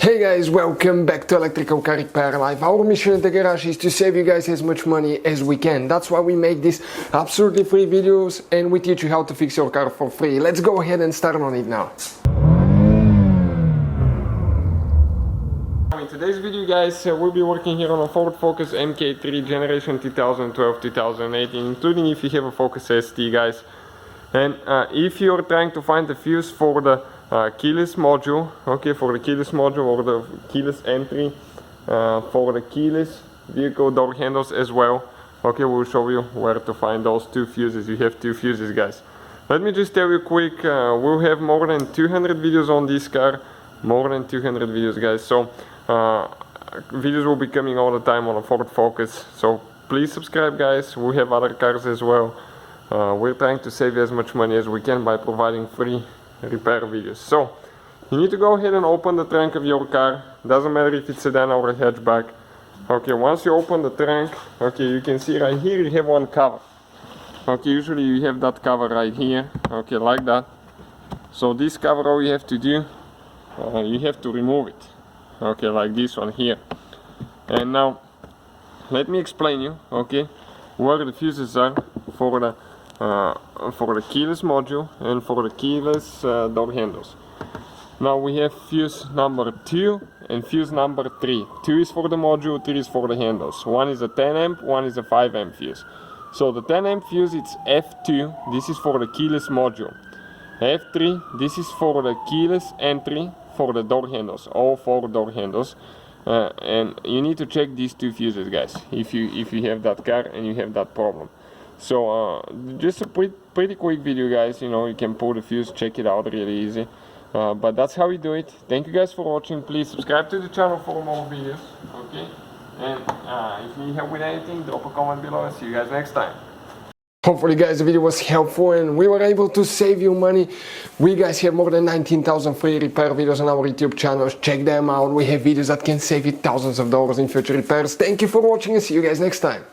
Hey guys, welcome back to Electrical Car Repair Live. Our mission in the garage is to save you guys as much money as we can. That's why we make these absolutely free videos and we teach you how to fix your car for free. Let's go ahead and start on it now. In today's video guys, we'll be working here on a Ford Focus MK3 generation 2012-2018, including if you have a Focus ST guys. And if you're trying to find the fuse for the keyless module, okay, for the keyless module or the keyless entry, for the keyless vehicle door handles as well, okay, we'll show you where to find those two fuses. You have two fuses guys. Let me just tell you quick, we'll have more than 200 videos on this car, more than 200 videos guys, so videos will be coming all the time on a Ford Focus, so please subscribe guys. We have other cars as well. We're trying to save you as much money as we can by providing free repair videos. So you need to go ahead and open the trunk of your car. Doesn't matter if it's a sedan or a hatchback. Okay, once you open the trunk, okay, you can see right here you have one cover. Okay, usually you have that cover right here, okay, like that. So this cover, all you have to do, you have to remove it, okay, like this one here. And now let me explain you, okay, where the fuses are for the keyless module and for the keyless door handles. Now we have fuse number 2 and fuse number 3. 2 is for the module, 3 is for the handles. One is a 10 amp, one is a 5 amp fuse. So the 10 amp fuse, it's F2, this is for the keyless module. F3, this is for the keyless entry for the door handles, all 4 door handles. And you need to check these two fuses guys if you have that car and you have that problem. So just a pretty quick video guys, you know, you can pull the fuse, check it out really easy. But that's how we do it. Thank you guys for watching. Please subscribe to the channel for more videos, okay? And if you need help with anything, drop a comment below and see you guys next time. Hopefully guys the video was helpful and we were able to save you money. We guys have more than 19,000 free repair videos on our YouTube channels. Check them out. We have videos that can save you thousands of dollars in future repairs. Thank you for watching and see you guys next time.